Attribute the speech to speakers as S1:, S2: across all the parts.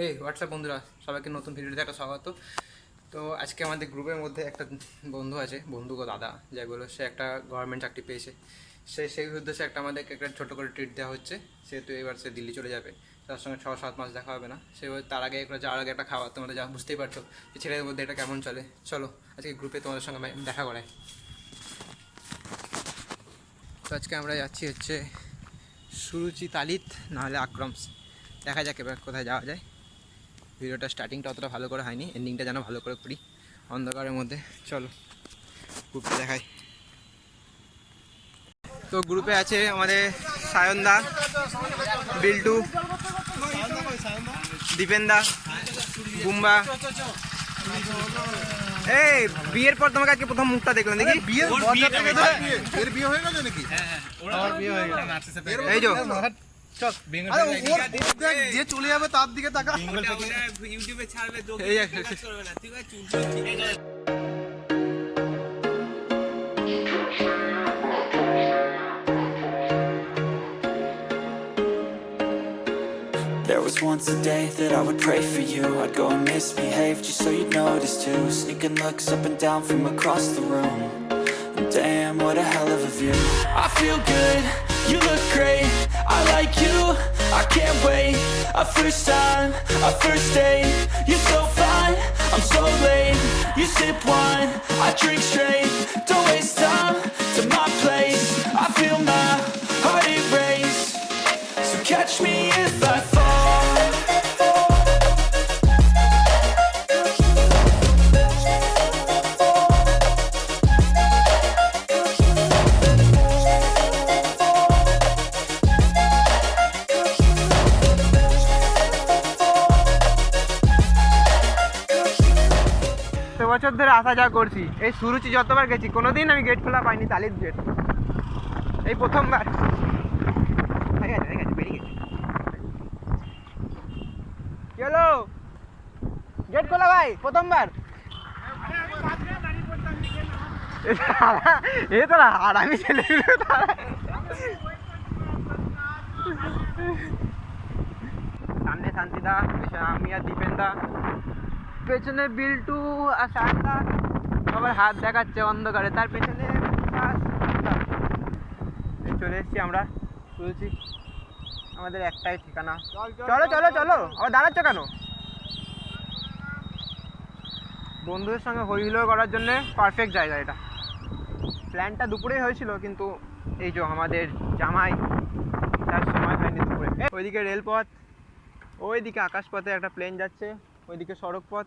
S1: এই হোয়াটসঅ্যাপ বন্ধুরা, সবাইকে নতুন ভিডিওতে একটা স্বাগত। তো আজকে আমাদের গ্রুপের মধ্যে একটা বন্ধু আছে, বন্ধু গো দাদা যাই বলো, সে একটা গভর্নমেন্ট চাকরি পেয়েছে। সেই উদ্দেশ্যে আমাদেরকে একটা ছোটো করে ট্রিট দেওয়া হচ্ছে। সেহেতু এবার সে দিল্লি চলে যাবে, তার সঙ্গে 6-7 মাস দেখা হবে না। সে তার আগে যাওয়ার আগে একটা খাওয়া, তোমাদের যা বুঝতেই পারছো যে ছেলেদের মধ্যে এটা কেমন চলে। চলো আজকে গ্রুপে তোমাদের সঙ্গে দেখা করায়। তো আজকে আমরা যাচ্ছি হচ্ছে সুরুচি তালিত, নাহলে আক্রমস। দেখা যাক এবার কোথায় যাওয়া যায়। ভিডিওটা স্টার্টিংটা অতটা ভালো করে হয়নি, এন্ডিংটা যেন ভালো করে করি অন্ধকারের মধ্যে। চলো গ্রুপে দেখাই। তো গ্রুপে আছে আমাদের সায়নদা, বিল্টু, দীপেনদা, বুম্বা। এই বিয়ের পর তোমাকে আজকে প্রথম মুখটা দেখলাম, দেখি
S2: বিয়ে হয়ে গেছে নাকি?
S1: এই যে
S2: যে চলে যাবে তার দিকে তাকা।
S3: ইউটিউবে ছাড়বে।
S4: There was once a day that I would pray for you. I'd go and misbehave just so you'd notice too. Sneaking looks up and down from across the room. And damn, what a hell of a view. I feel good, you look great. I like you, I can't wait. A first time, a first date. You're so fine, I'm so late. You sip wine, I drink straight. Don't waste time to my place. I feel my heart erase. So catch me if I fall.
S1: বছর ধরে আসা যা করছি, এই সুরুচি যতবার গেছি কোনোদিন আমি গেট খোলা পাইনি, তালির গেট এই প্রথমবার। কি হলো? গেট খোলা ভাই প্রথমবার। এ তোরা আর আমি ছেলেগুলো সামনে শান্তিদা, আমি আর দীপেনদা, পেছনে বিল্টু আর শান্তা সবার হাত দেখাচ্ছে অন্ধকারে, তার পেছনে চলে এসছি আমরা। শুনছি আমাদের একটাই ঠিকানা। চলো চলো চলো, আবার দাঁড়াচ্ছ কেন? বন্ধুদের সঙ্গে হই হুল্লোড় করার জন্য পারফেক্ট জায়গা এটা। প্ল্যানটা দুপুরেই হয়েছিল, কিন্তু এই যে আমাদের জামাই, তার সময় হয়নি দুপুরে। ওইদিকে রেলপথ, ওইদিকে আকাশপথে একটা প্লেন যাচ্ছে, ওইদিকে সড়ক পথ।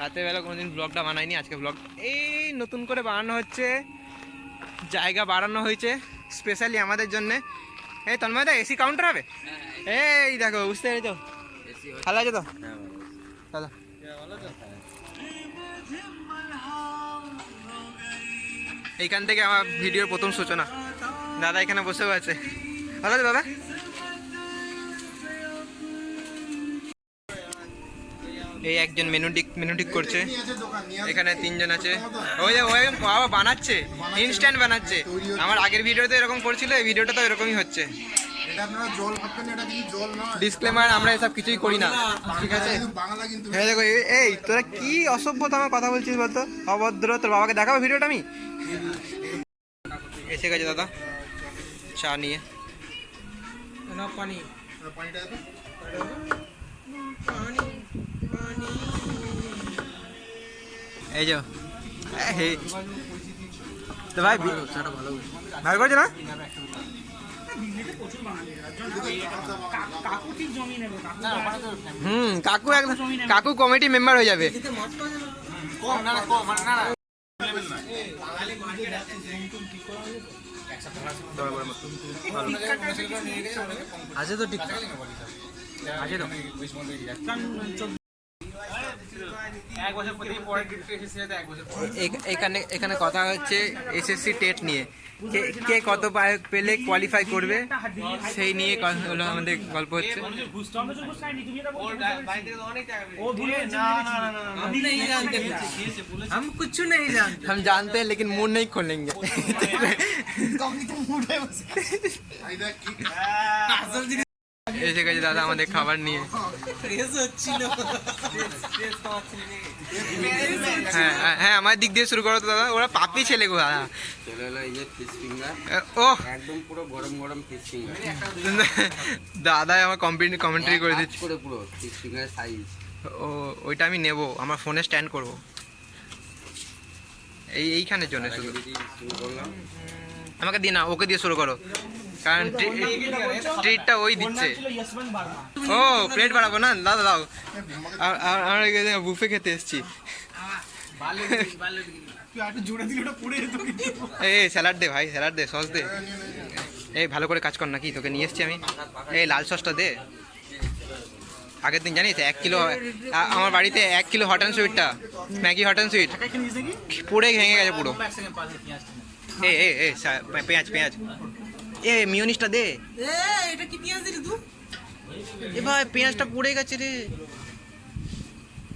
S1: রাতের বেলা কোনোদিন ব্লগটা বানাইনি, আজকে ব্লগ এই নতুন করে বানানো হচ্ছে, জায়গা বাড়ানো হয়েছে স্পেশালি আমাদের জন্যে। এই তন্ময়দা, এসি কাউন্টার হবে? এই দেখো, বুঝতে পেরেছো? ভালো আছে তো? দাদা এইখান থেকে আমার ভিডিওর প্রথম সূচনা। দাদা এখানে বসেও আছে। ভালো আছে দাদা? এই একজন মেনু ঠিক করছে, এখানে 3 জন আছে। ওই যে ওই বাবা বানাচ্ছে, ইনস্ট্যান্ট বানাচ্ছে। আমার আগের ভিডিওতে এরকম করছিল, এই ভিডিওটা তো এরকমই হচ্ছে। ডিসক্লেমার, আমরা এসব কিছুই করি না, ঠিক আছে? হ্যাঁ দেখো, এই তোরা কি অসভ্যতম কথা বলছিস বলতো, অভদ্র। তোর বাবাকে দেখাবো ভিডিওটা আমি। এসে গেছে দাদা চা নিয়ে। পানি এই যে তো ভাই ভালো করছে না? কাকু একদম, কাকু কমিটি মেম্বার হয়ে যাবে। আছে তো, ঠিক আছে তো। এখানে কথা হচ্ছে এসএসসি টেট নিয়ে, কে কত পেলে কোয়ালিফাই করবে সেই নিয়ে আমাদের গল্প হচ্ছে। हम जानते हैं लेकिन मुंह नहीं खोलेंगे। এসে গেছে দাদা আমাদের খাবার নিয়ে। হ্যাঁ হ্যাঁ আমার দিক দিয়ে শুরু করো তো দাদা, ওরা পাপি ছেলে গো দাদা।
S5: চলে এলো এই যে ফিশ ফিঙ্গার,
S1: ও
S5: একদম পুরো গরম গরম ফিশ ফিঙ্গার,
S1: দাদাই আমার কমেন্ট্রি করে দিচ্ছে।
S5: করে পুরো ফিশ ফিঙ্গার সাইজ।
S1: ও ওইটা আমি নেব, আমার ফোনে স্ট্যান্ড করব এইখানের জন্য শুধু।
S5: শুরু করলাম।
S1: আমাকে দিয়ে না, ওকে দিয়ে শুরু করো, কারণ ট্রিটটা ওই দিচ্ছে। ও প্লেট বাড়াবো না দাদা, দাও। আমরা বুফে খেতে এসেছি। এই স্যালাড দে ভাই, স্যালাড দে, সস দে। এই ভালো করে কাজ কর নাকি, তোকে নিয়ে এসেছি আমি। এই লাল সসটা দে। আগের দিন জানিস 1 কিলো আমার বাড়িতে 1 কিলো হট অ্যান্ড সুইটটা, ম্যাগি হট অ্যান্ড সুইট পুরো ভেঙে গেছে পুরো। এ এ এ পেঁয়াজ পেঁয়াজ, এ মিওনিসটা দে।
S3: এটা কি পেঁয়াজ দিলি তুই?
S1: এ ভাই পেঁয়াজটা পুড়ে গেছে রে।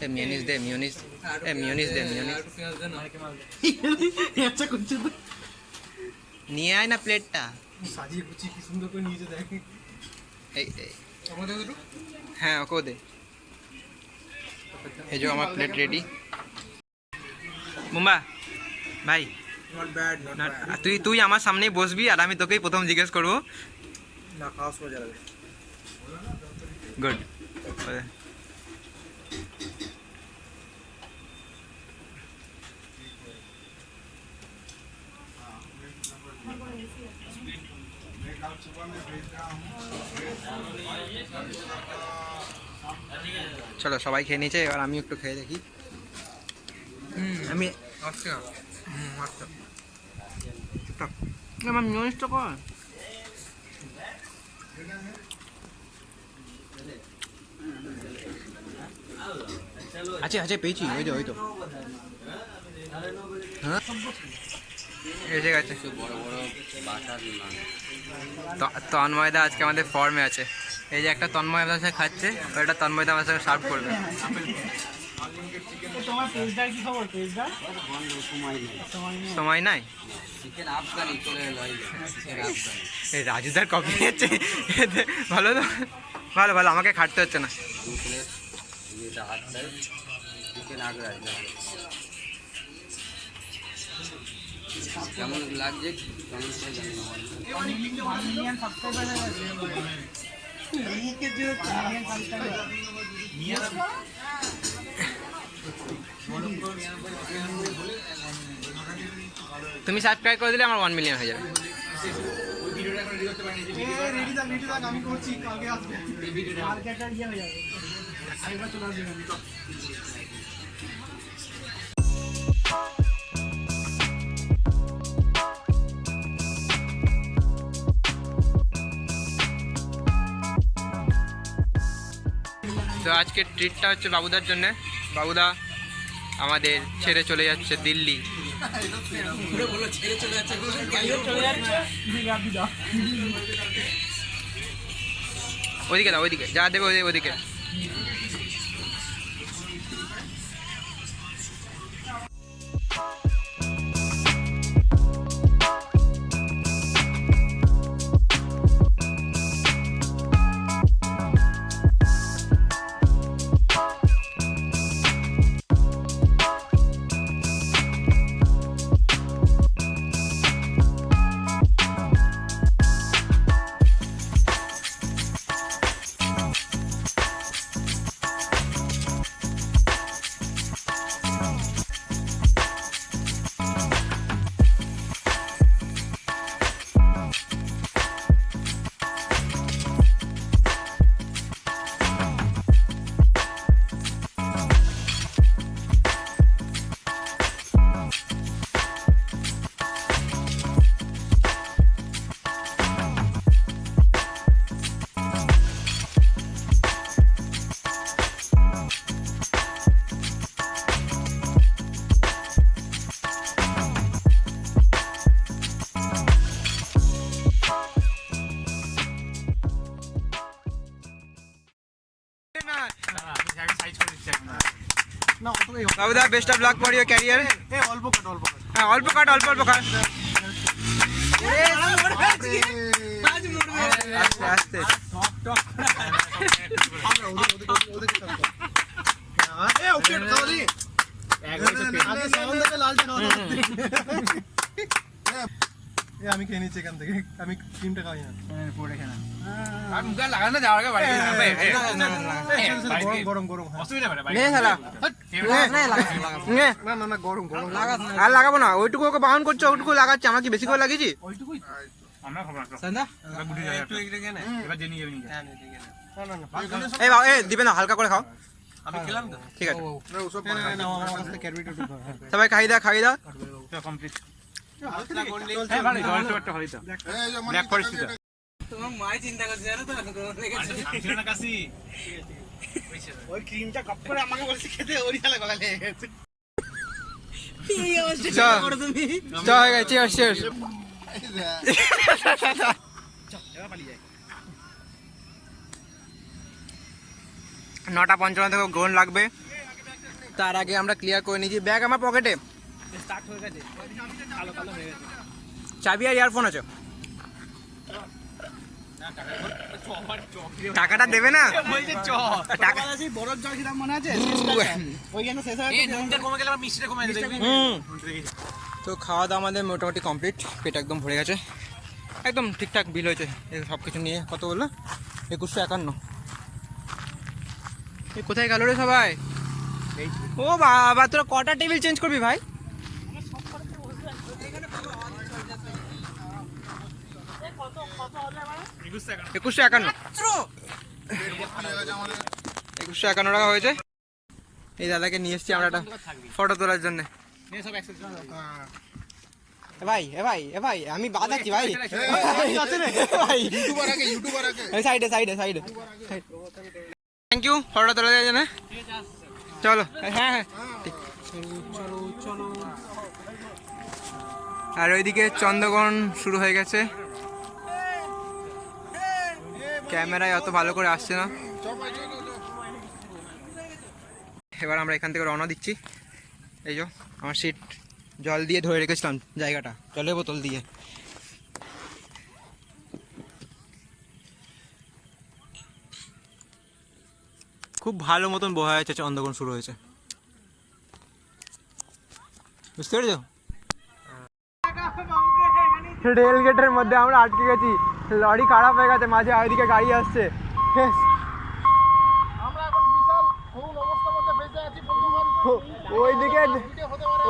S1: এ মিওনিস দে, মিওনিস। এ মিওনিস দে, মিওনিস নিয়ে আয় না প্লেটটা।
S2: সাজিয়ে গুছিয়ে কি সুন্দর করে নিয়েছে দেখ।
S1: এই হ্যাঁ ওকেও দে। এই যে আমার প্লেট রেডি। মুম্বা ভাই, তুই আমার সামনেই বসবি আর আমি তোকেই প্রথম জিজ্ঞেস করবো।
S2: না খাওয়া সোজা যাবে।
S1: গুড। চলো সবাই খেয়ে নিয়েছে, এবার আমি একটু খেয়ে দেখি। আমি আমার মিউনিসটা কর। আচ্ছা আচ্ছা পেয়েছি, ওই তো হ্যাঁ এসে গেছে।
S5: বড় বড় বাটার নান।
S1: তন্ময়দা আজকে আমাদের ফর্মে আছে। এই যে একটা তন্ময় আমাদের সাথে খাচ্ছে, ওটা তন্ময়দা আমার সাথে সার্ভ করবে। সময় নাই।
S5: চিকেন আফগানি চলে এলো, এই চিকেন আফগানি।
S1: এই রাজুদার কপি হচ্ছে ভালো তো, ভালো ভালো, আমাকে খাটতে হচ্ছে না।
S5: 2 প্লেট এটা হাত সাইজ চিকেন আগ্রা। কেমন লাগছে কেমন করে জানি
S1: তুমি সাবস্ক্রাইব করে দিলে আমার 1 মিলিয়ন হয়ে যাবে।
S2: আমি করছি, কালকে আসবে। কালকে একটা ইয়ে হয়ে যাবে, আরেকবার চলে আসবে।
S1: তো আজকের ট্রিটটা হচ্ছে বাবুদার জন্য। বাবুদা আমাদের ছেড়ে চলে যাচ্ছে দিল্লি। ওইদিকে দাও, ওইদিকে যা দেবে ওইদিকে। বাবুদা best of luck for your career.
S2: অল্প কাট, অল্প কাট।
S1: হ্যাঁ অল্প কাট, অল্প কাট। আস্তে আস্তে।
S2: ওদেরকে টক করা। এ ওকে খাওয়া দি আগে সাউন্ড থেকে লালটা খাওয়া এ আমি খেয়ে নিচ্ছি এখান থেকে আমি ক্রিমটা খাই না
S1: পড়ে খেলা
S6: আর মুখে লাগানো যাওয়ার আগে বাড়ি
S2: গরম গরম হ্যাঁ।
S6: অসুবিধা হবে
S1: নে খেলা
S2: না না গরম গরম
S1: আর লাগাবো না ওইটুকু ওকে বাহন করছো ওইটুকু লাগাচ্ছি আমরা কি বেশি করে লাগিয়েছি
S6: ওইটুকুই আমরা খবর বুঝে যাবে একটু এখানে এবার জেনে যাবে নিয়ে
S2: না না
S1: এই বাবা এ দিবে না হালকা করে খাও
S6: আমি খেলাম তো
S1: ঠিক আছে
S2: না আমার কাছে ক্যাডবেরি টুকু
S1: সবাই খাই দাও
S6: কমপ্লিট
S2: হালকা করলে
S6: ভালো জলটা একটা ভালোই তো ব্ল্যাক ফরেস্ট তো
S3: তোমার মায় চিন্তা করছে জানো তো
S6: ছিল না কাশি
S2: ওই ক্রিমটা কপ করে আমাকে বলছে খেতে ওরই হালে গলা লেগে গেছে
S3: এই অবস্থা
S1: চল।
S3: করো তুমি
S1: চল হয়ে গেছে চিয়ার্স নটা 55 থেকে গ্রহণ লাগবে তার আগে আমরা ক্লিয়ার করে নিয়েছি ব্যাগ আমার পকেটে
S2: স্টার্ট হয়ে গেছে কালো কালো হয়ে গেছে
S1: চাবি আর ইয়ারফোন আছে টাকাটা দেবে না
S2: বলছে চ টাকা আছে বরফ জল কিরাম মনে আছে ওইখানে শেষ হয়ে গেছে
S6: কমে গেলে আবার মিষ্টিটা কমে যাবে দেখবি
S1: তো খাওয়া দাওয়া আমাদের মোটামুটি কমপ্লিট পেট একদম ভরে গেছে একদম ঠিকঠাক বিল হয়েছে সব কিছু নিয়ে কত বললো 2151 এ কোথায় গেল রে সবাই ও বাবা তোরা কটা টেবিল চেঞ্জ করবি ভাই একুশশো একান্ন টাকা হয়েছে এই দাদাকে নিয়ে এসছি আমরা একটা ফটো তোলার জন্য এ ভাই আমি বাদ আছি ভাই সাইডে থ্যাংক ইউ ফটো তোলা দেওয়ার জন্য চলো হ্যাঁ ঠিক আর ওইদিকে চন্দ্রগ্রহণ শুরু হয়ে গেছে ক্যামেরায় অত ভালো করে আসছে না এবার আমরা এখান থেকে রওনা দিচ্ছি এই যে আমার সিট জল দিয়ে ধরে রেখেছিলাম জায়গাটা জলের বোতল দিয়ে খুব ভালো মতন বোঝা যাচ্ছে চন্দ্রগ্রহণ শুরু হয়েছে বুঝতে পেরেছো রেল গেটের মধ্যে আমরা আটকে গেছি লরি খারাপ হয়ে গেছে মাঝে ওইদিকে গাড়ি আসছে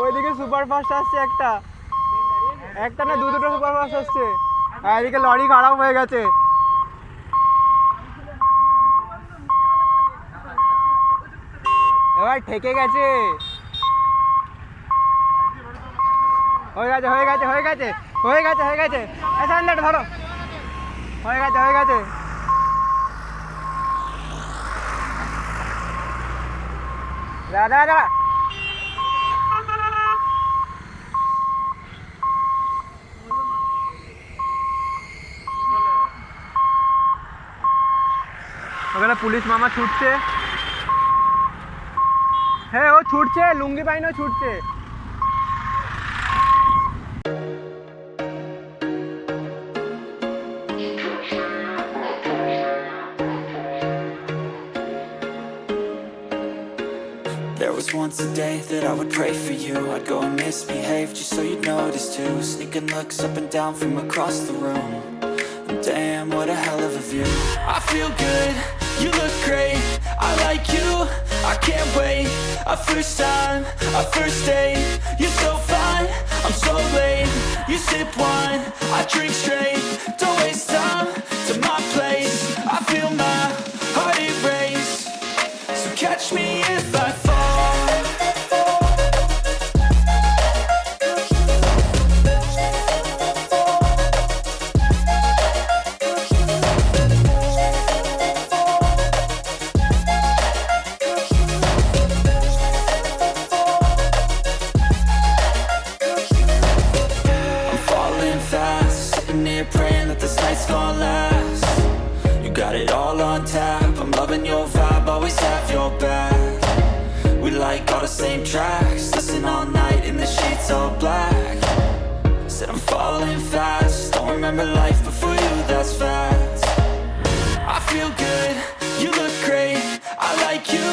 S1: ওইদিকে সুপার ফাস্ট আসছে একটা না দুটো সুপার ফাস্ট আসছে আর এদিকে লরি খারাপ হয়ে গেছে এবার ঠেকে গেছে হয়ে গেছে সামনেটা ধরো হয়ে গেছে দাদা ওখানে পুলিশ মামা ছুটছে হ্যাঁ ও ছুটছে লুঙ্গি পাইনও ছুটছে
S4: There was once a day that I would pray for you. I'd go and misbehave just so you'd notice too. Sneaking looks up and down from across the room. And damn, what a hell of a view. I feel good, you look great. I like you, I can't wait. A first time, a first date. You're so fine, I'm so late. You sip wine, I drink straight. Don't waste time to my place. I feel my heart erase. So catch me if I fall. I'm falling fast, sitting here praying that this night's gonna last. You got it all on tap, I'm loving your vibe, always have your back. We like all the same tracks, listen all night in the sheets all black. Said I'm falling fast, don't remember life before you, that's fact. I feel good, you look great, I like you,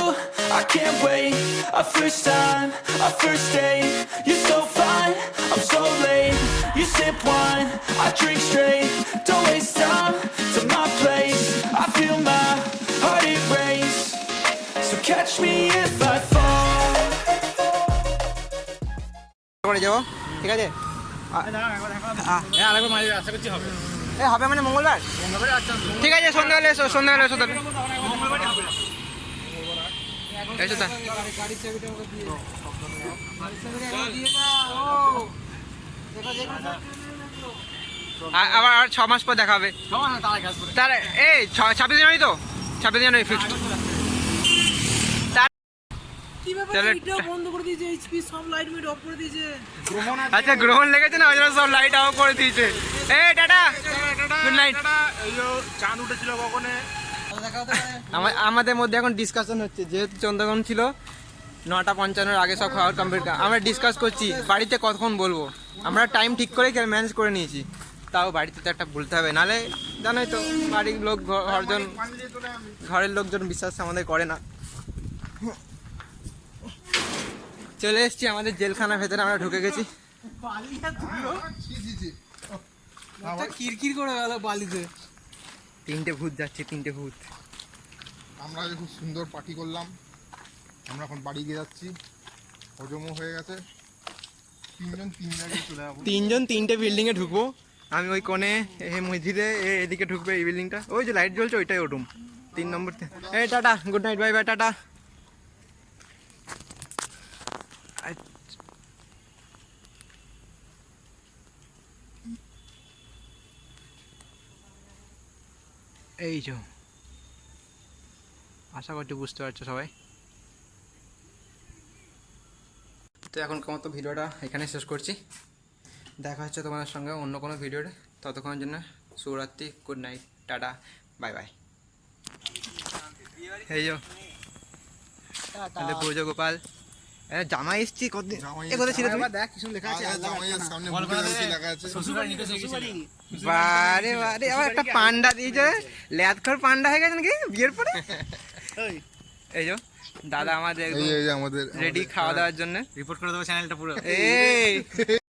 S4: I can't wait. A first time, a first date, you're so fine, I'm so late. You sip wine, I drink straight, don't waste time to my place. I feel my heart it race, so catch me if I fall.
S1: করে যাবো, ঠিক আছে?
S6: আরেকবার মারি আশা করছি হবে।
S1: এ হবে মানে মঙ্গলবার? ঠিক আছে, সন্ধ্যাবেলা এসো, সন্ধ্যাবেলা এসো তাহলে। এসো তা। আবার 6 মাস পর দেখা হবে। তার এই 26 জানুয়ারি তো, 26 জানুয়ারি ফিক্সড।
S3: কি ব্যাপার,
S1: তাহলে-
S3: লাইটটা বন্ধ করে দিয়েছে, এইচপি সব লাইট মিট অফ করে দিয়েছে।
S1: আচ্ছা, গ্রহণ লেগেছে না, ওই জন্য সব লাইট অফ করে দিয়েছে। এই টাটা, গুড নাইট।
S2: এই যে চাঁদ উঠেছিল কখনে।
S1: আমাদের মধ্যে এখন ডিসকাশন হচ্ছে, যেহেতু চন্দ্রগ্রহণ ছিল 9:55 আগে সব খাওয়ার কমপ্লিট। আমরা ডিসকাস করছি বাড়িতে কতক্ষণ বলবো। আমরা টাইম ঠিক করে ম্যানেজ করে নিয়েছি, তাও বাড়িতে তো একটা বলতে হবে, নাহলে জানোই তো বাড়ির লোক ঘরের লোকজন বিশ্বাস আমাদের করে না। চলে এসেছি আমাদের জেলখানার ভেতরে, আমরা ঢুকে গেছি।
S3: কিরকির করে গেল বালিতে।
S1: 3টে ভূত যাচ্ছে, 3টে ভূত।
S2: আমরা আজ খুব সুন্দর পার্টি করলাম। আমরা এখন বাড়ি গিয়ে যাচ্ছি, হজমও হয়ে গেছে। 3জন 3 জায়গায় চলে যাবো।
S1: 3জন 3টে বিল্ডিংয়ে ঢুকবো। আমি ওই কোণে, মসজিদে এদিকে ঢুকবে এই বিল্ডিংটা, ওই যে লাইট জ্বলছে ওইটাই ওঠুম 3 নম্বর। এই tata, good night, bye bye, tata. এই যে, আশা করছি বুঝতে পারছো সবাই। তো এখনকার মতো ভিডিওটা এখানে শেষ করছি। দেখা হচ্ছে তোমাদের সঙ্গে অন্য কোনো ভিডিওতে। ততক্ষণের জন্য শুভরাত্রি, good night, tata, bye bye. এই যে আমাদের পুজো গোপাল, জামাই এসছি কতদিন, এ কোথায় ছিল তুমি?
S2: দেখ কিছু লেখা আছে, জামাইয়ের সামনে বুকে লেখা আছে।
S1: বারে বারে, আবার একটা পান্ডা দিয়েছে, ল্যাদখর পান্ডা হয়ে গেছে নাকি বিয়ের পরে। এই যে দাদা আমাদের
S2: এই যে আমাদের
S1: রেডি খাওয়া দাওয়ার জন্য।
S6: রিপোর্ট করে দেবো চ্যানেলটা পুরো।
S1: এই